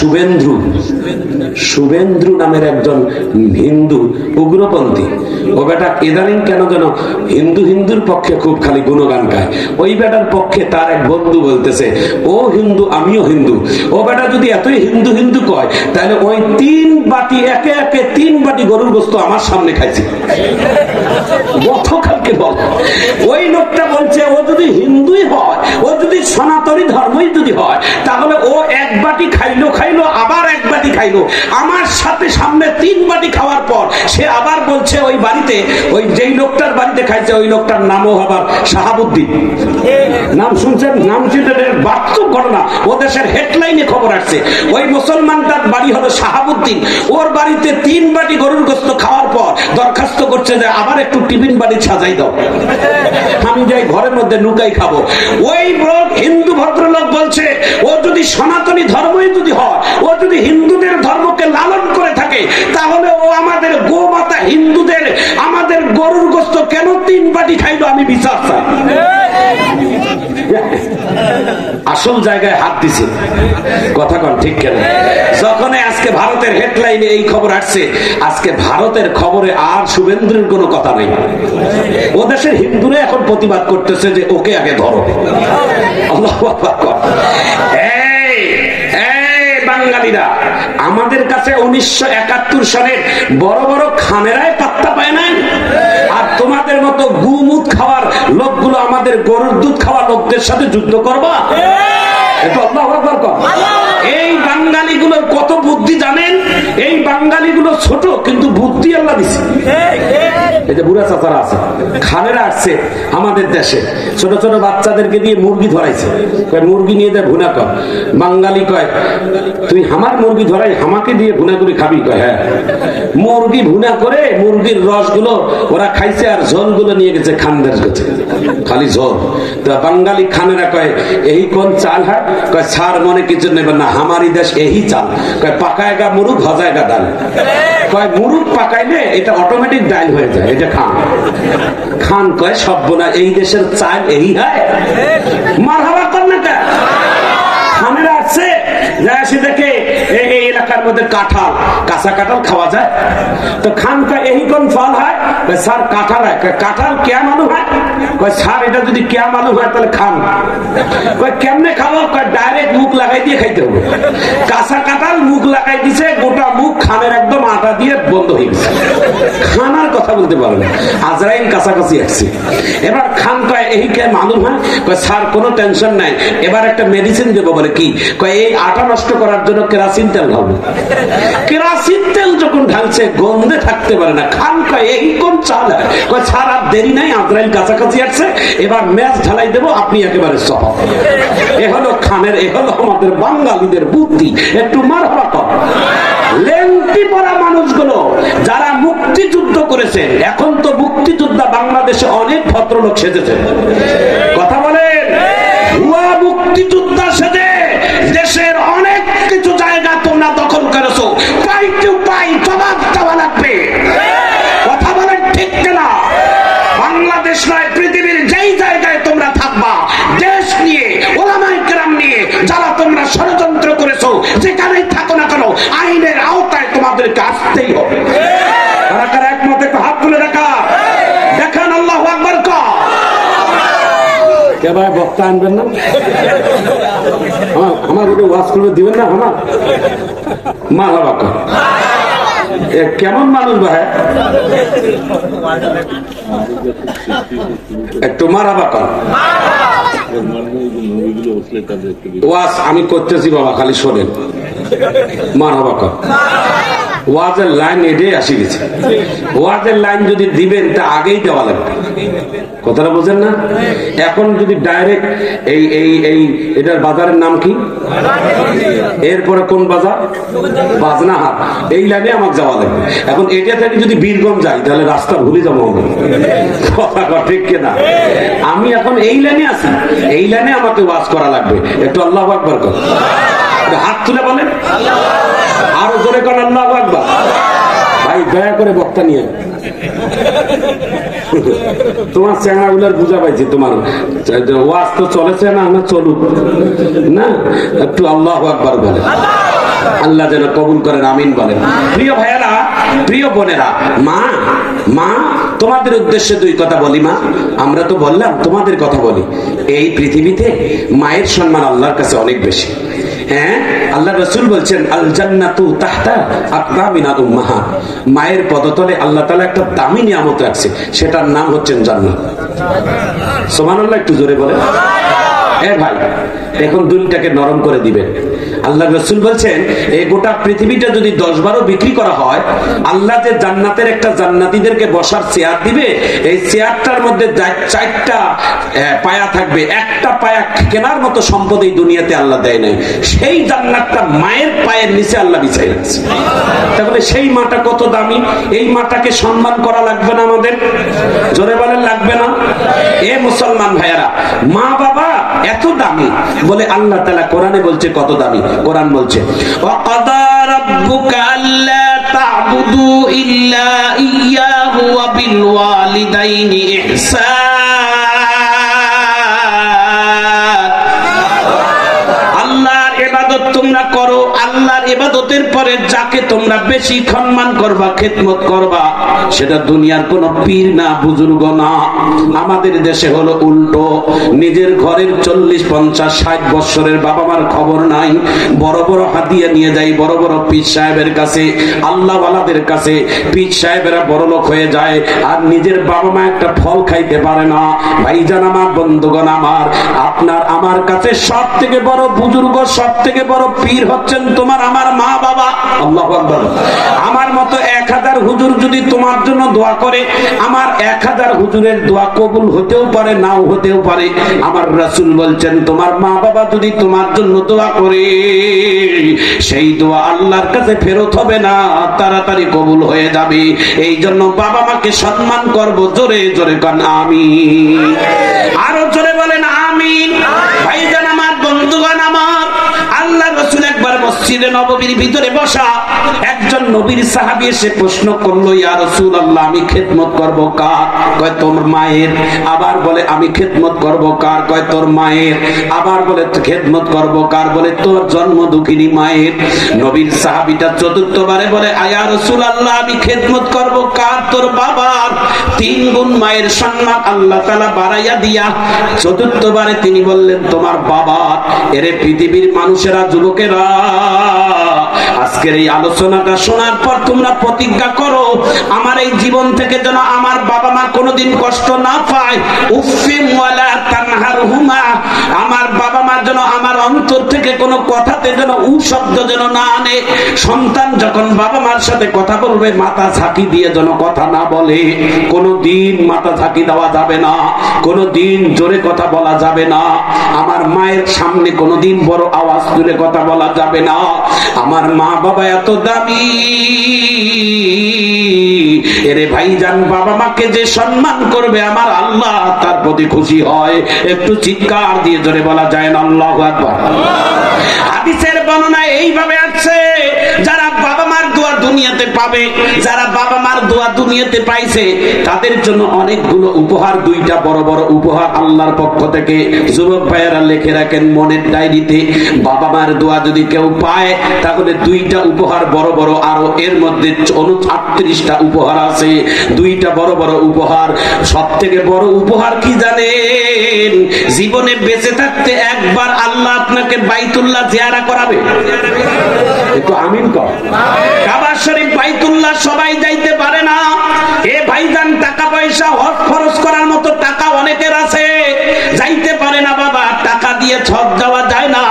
শুভেন্দ্রু শুভেন্দ্রু নামের একজন হিন্দু উগ্রপন্থী, ও বেটা ইদানিং কেন যেন হিন্দুর পক্ষে খুব খালি গুণগান গায়। ওই বেটার পক্ষে তার এক বন্ধু বলতেছে, ও হিন্দু আমিও হিন্দু। ও বেটা যদি এতই হিন্দু কয়, তাহলে ওই 3 বাটি একে একে 3 বাটি গরুর গোস্ত আমার সামনে খাইছে গতকালকে। বল, ওই লোকটা বলছে ও যদি হিন্দুই হয়, ও যদি সনাতনী ধর্মই যদি হয়, তাহলে ও 1 বাটি খাইলো আবার 1 বাটি খাইলো। আমার সাথে সামনে 3 বাটি খাওয়ার পর সে আবার বলছে ওই বাড়িতে, ওই যেই লোকটার বাড়িতে খাইছে ওই লোকটার নামও আবার শাহাবুদ্দিন। নাম শুনছেন? নাম শুনছেন? বাস্তব ঘটনা, ও দেশের হেডলাইনে খবর আসছে। ওই মুসলমানটার বাড়ি হলো শাহাবুদ্দিন, ওর বাড়িতে 3 বাটি গরুর গোস্ত খাওয়ার পর দরখাস্ত করছে যে আবার একটু টিফিন বাড়ি সাজাই দাও, আমি যাই ঘরের মধ্যে লুকাই খাবো। ওই হিন্দু ভদ্রলোক বলছে ও যদি সনাতনী ধর্মই যদি হয়, ও যদি হিন্দুদের ধর্মকে লালন করে থাকে, তাহলে ও আমাদের গোমাতা হিন্দুদের আমাদের গরুর গোস্ত কেন 3 বাটি খাইলো, আমি বিচার চাই। আসল জায়গায় হাত দিছে, কথা কন ঠিক কেন? যখন আজকে ভারতের হেডলাইনে এই খবর আসছে, আজকে ভারতের খবরে আর শুভেন্দ্রের কোনো কথা নেই। ও দেশের হিন্দুরা এখন প্রতিবাদ করতেছে যে ওকে আগে ধরো। আল্লাহু আকবার। বাঙালিরা আমাদের কাছে 1971 সালের বড় বড় খামেরায় পাত্তা পায় না, আর তোমাদের মতো গুমুদ খাওয়ার লোকগুলো আমাদের গরুর দুধ খাওয়া লোকদের সাথে যুদ্ধ করবা? এই বাঙালিগুলোর কত বুদ্ধি জানেন? এই বাঙালিগুলো ছোট কিন্তু বুদ্ধি আল্লাহ দিছে। এই যে বুড়া চাচারা আছে, খানেরা আসছে আমাদের দেশে, ছোট ছোট বাচ্চাদেরকে দিয়ে মুরগি ধরাইছে, মুরগি নিয়ে দেয় ভুনা কর। বাঙালি কয়, তুই আমার মুরগি ধরাই আমাকে দিয়ে ভুনা করে খাবি? কয় হ্যাঁ। মুরগি ভুনা করে মুরগির রসগুলো ওরা খাইছে আর ঝোলগুলো নিয়ে গেছে খানদের কাছে, খালি ঝোল। তো বাঙালি খানেরা কয়, এই কোন চাল হয়? কয় সার মনে কিছু নেবেন না, আমারই দেশ এই চাল। কয় পাকায়গা মুরুগ হজায়গা ডাল। কয় মুরুগ পাকাইলে এটা অটোমেটিক ডাল হয়ে যায়, এটা খান। খান কয় সব্বনা, এই দেশের চাল এই হয়? মারহাবা কর না কা? খানেরা আসছে, সে দেখে এই এলাকার মধ্যে কাঁঠাল, কাঁচা কাঁঠাল খাওয়া যায়। তো খান কয় এই কোন ফল হয়? স্যার কাঁঠাল হয়। কাঁঠাল কেয়া মালুম হয়? কয় স্যার এটা যদি কেয়া মালুম হয় তাহলে খান। কয় কেমনে খাবো? কয় ডাইরেক্ট মুখ লাগাই দিয়ে খাইতে হবে। কাঁচা কাঁঠাল মুখ লাগাই দিছে, গোটা মুখ খানের একদম আটা দিয়ে বন্ধ হয়ে গেছে, খানার কথা বলতে পারবে। আজরাইল কাছাকাছি আসছে। এবার খান কয় এই কে মালুম হয়? কয় স্যার কোনো টেনশন নাই, এবার একটা মেডিসিন দেবো। বলে কি? কয় এই আটা নষ্ট করার জন্য কেরাসিন তেল ঢালবো। কেরাসিন তেল যখন ঢালছে গন্ধে থাকতে পারে না। খান কয় এই কোন চাল? কয় স্যার আর দেরি নাই, আজরাইল কাছাকাছি আসছে, এবার ম্যাচ ঢালাই দেবো, আপনি একেবারে সহ। এ হলো খানের, এ হলো আমাদের বাঙালিদের বুদ্ধি। একটু মারহাবা কর। লেংটি পরা মানুষগুলো যারা মুক্তিযুদ্ধ করেছেন, এখন তো মুক্তিযোদ্ধা বাংলাদেশে অনেক ভদ্রলোক সেজেছেন, কথা বলেন। ভুয়া মুক্তিযোদ্ধা সেজে দেশের অনেক কিছু জায়গা তোমরা দখল করেছো, পাই টু পাই জবাব দেওয়া লাগবে, কথা বলেন ঠিক না? বাংলাদেশ নয়, পৃথিবীর যেই জায়গায় তোমরা থাকবা, দেশ নিয়ে ওলামায়ে কেরাম নিয়ে যারা তোমরা ষড়যন্ত্র করেছো, যেখানেই থাকো না কেন আইনের আওতায় তোমাদেরকে আসতেই হবে। কারা কারা একমত? একটু হাত তুলে দেখা দেখান। আল্লাহু আকবার কর। কে ভাই বক্তা আনবেন না? আমার ওটা ওয়াজ করবে দিবেন না? আমার মারহাবা কর। কেমন মানুষ ভাই? একটু মারহাবা কর। ওয়াজ আমি করতেছি বাবা, খালি শোনেন। মারহাবা কর। ওয়াজের লাইন এটাই আসি গেছে। ওয়াজের লাইন যদি দিবেন তা আগেই দেওয়া লাগবে, কথাটা বোঝেন না? এখন যদি ডাইরেক্ট এই এই এই এটার বাজারের নাম কি, এরপরে কোন বাজার? বাজনাহাট, এই লাইনে আমাকে যাওয়া লাগবে। এখন এটা থেকে যদি বীরগঞ্জ যাই তাহলে রাস্তা ভুলে যাবো হবে, কথা ঠিক কিনা? আমি এখন এই লাইনে আছি, এই লাইনে আমাকে ওয়াজ করা লাগবে। একটু আল্লাহু আকবার কর। হাত তুলে বলেন, আরো জোরে কর আল্লাহু আকবার। ভাই দয়া করে বক্তা নিয়ে, তোমার চেহারা গুলার বুঝা পাইছি, তোমার ওয়াজ তো চলেছে না, না চলুক না, একটু আল্লাহু আকবার বলে। আল্লাহ যেন কবুল করেন, আমিন বলেন। প্রিয় ভাইয়েরা, প্রিয় বোনেরা, মা মা তোমাদের উদ্দেশ্যে দুই কথা বলি। মা, আমরা তো বললাম, তোমাদের কথা বলি। এই পৃথিবীতে মায়ের সম্মান আল্লাহর কাছে অনেক বেশি। হ্যাঁ, আল্লাহ রাসূল বলছেন আল জান্নাতু তাহতা আকদামিনাল উম্মাহাত। মায়ের পদতলে আল্লাহ তাআলা একটা দামি নিয়ামত রাখছে, সেটার নাম হচ্ছে জান্নাত। সুবহানাল্লাহ, একটু জোরে বলেন। ভাই, এখন দুলটাকে নরম করে দিবেন। আল্লাহ রাসূল বলছেন এই গোটা পৃথিবীটা যদি 10-12 বিক্রি করা হয়, আল্লাহ যে জান্নাতের একটা জান্নাতীদেরকে বসার চেয়ার দিবে, এই চেয়ারটার মধ্যে 4টা পায়া থাকবে, একটা পায়া কেনার মতো সম্পদ এই দুনিয়াতে আল্লাহ দেয় নাই। সেই জান্নাতটা মায়ের পায়ের নিচে আল্লাহ বিছাই রাখছে। তাহলে সেই মাটা কত দামি, এই মাটাকে সম্মান করা লাগবে না আমাদের? জোরে বলেন, লাগবে না? এ মুসলমান ভাইয়েরা, মা বাবা এত দামি বলে আল্লাহ তাআলা কোরআনে বলছে কত দামি। কোরআন বলছে ওয়াকাদা রাব্বুকা আল্লা তা'বুদু ইল্লা ইয়্যাহু ওয়া বিল ওয়ালিদাইনি ইহসান। আল্লাহর ইবাদত তোমরা করো, আল্লাহর ইবাদতের পরে যাকে তোমরা বেশি সম্মান করবা, খেদমত করবা, সেটা দুনিয়ার কোন পীর না, বুজুর্গ না। আমাদের দেশে হলো উল্টো। নিজের ঘরের 40-50-60 বছরের বাবা মার খবর নাই, বড় বড় হাদিয়া নিয়ে যায় বড় বড় পীর সাহেবের কাছে, আল্লাহ ওয়ালাদের কাছে। পীর সাহেবেরা বড় লোক হয়ে যায়, আর নিজের বাবা মা একটা ফল খাইতে পারে না। ভাইজান আমার, বন্ধুগণ আমার, আপনার আমার কাছে সব থেকে বড় বুজুর্গ, সব থেকে বড় পীর হচ্ছেন তোমার আমার মা বাবা। আল্লাহু আকবার। আমার মতো 1000 হুজুর যদি তোমার জন্য দোয়া করে, আমার 1000 হুজুরের দোয়া কবুল হতেও পারে, নাও হতেও পারে। আমার রাসূল বলছেন তোমার মা বাবা যদি তোমার জন্য দোয়া করে, সেই দোয়া আল্লাহর কাছে ফেরত হবে না, তাড়াতাড়ি কবুল হয়ে যাবে। এই জন্য বাবা মাকে সম্মান করব। জোরে জোরে কান আমিন। আরো জোরে বলেন আমিন। ভাইজান আমার, বন্ধুগণ আমার, আল্লাহ রাসূল একবার মসজিদে নববীর ভিতরে বসা, একজন নবীর সাহাবী এসে প্রশ্ন করলো, ইয়া রাসূলুল্লাহ, আমি খেদমত করব কার? কয় তোর মায়ের। আবার বলে আমি খেদমত করব কার? কয় তোর মায়ের। আবার বলে খেদমত করব কার? বলে তোর জন্ম দুঃখিনী মায়ের। নবীর সাহাবীটা চতুর্থবারে বলে, ইয়া রাসূলুল্লাহ, আমি খেদমত করব কার? তোর বাবার। 3 গুণ মায়ের সম্মান আল্লাহ তাআলা বাড়াইয়া দিয়া চতুর্থবারে তিনি বললেন তোমার বাবা। এরে পৃথিবীর মানুষেরা, যুবকেরা, আজকের এই আলোচনাটা শোনার পর তোমরা প্রতিজ্ঞা করো, আমার এই জীবন থেকে যেন আমার বাবা মা কোনোদিন কষ্ট না পায়। উফিম ওয়ালা তানহারহুমা, আমার বাবা মা যেন আমার অন্তর থেকে কোনো কথাতে যেন শব্দ যেন না আনে। সন্তান যখন বাবা মার সাথে কথা বলবে, মাথা ঝাঁকি দিয়ে যেন কথা না বলে। কোনোদিন মাথা ঝাঁকি দেওয়া যাবে না, কোনোদিন জোরে কথা বলা যাবে না। আমার মায়ের সামনে কোনোদিন বড় আওয়াজ তুলে কথা বলা যাবে না। আমার মা বাবা এত দামি। এরে ভাইজান, বাবা মাকে যে সম্মান করবে আমার আল্লাহ তার প্রতি খুশি হয়। একটু চিৎকার দিয়ে জোরে বলা যায় না আল্লাহু আকবার। হাদিসের বর্ণনা এইভাবে আছে, যারা বাবা মার দোয়া দুনিয়াতে পাবে, যারা বাবা মার দোয়া দুনিয়াতে পাইছে, তাদের জন্য অনেকগুলো উপহার, 2টা বড় বড় উপহার আল্লাহর পক্ষ থেকে। যুবক ভাইয়েরা লিখে রাখেন মনের ডায়েরিতে, বাবা মার দোয়া যদি কেউ পায়, তাহলে 2টা উপহার বড় বড়, আরো এর মধ্যে 38টা উপহার আছে। 2টা বড় বড় উপহার। সব থেকে বড় উপহার কি জানেন? জীবনে বেঁচে থাকতে একবার আল্লাহ আপনাকে বাইতুল্লাহ জিয়ারা করাবে। একটু আমিন কর। কাবা শরীফ, বাইতুল্লাহ সবাই যাইতে পারে না। এ ভাইজান, টাকা পয়সা হজ খরচ করার মতো টাকা অনেকের আছে, যাইতে পারে না বাবা। টাকা দিয়ে হজ যাওয়া যায় না,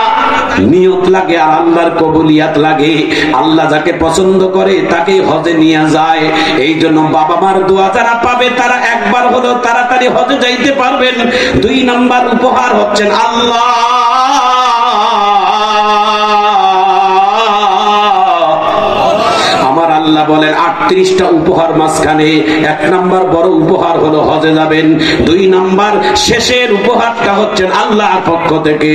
নিয়ত লাগে আর আল্লাহর কবুলিয়াত লাগে। আল্লাহ যাকে পছন্দ করে তাকেই হজে নিয়ে যায়। এই জন্য বাবা মার দোয়া যারা পাবে, তারা একবার হলেও তাড়াতাড়ি হজে যাইতে পারবেন। 2 নাম্বার উপহার হচ্ছেন আল্লাহ। আমার আল্লাহ বলেন 38টা উপহার মাঝখানে 1 নাম্বার বড় উপহার হলো হজে যাবেন। 2 নাম্বার শেষের উপহারটা হচ্ছেন আল্লাহর পক্ষ থেকে।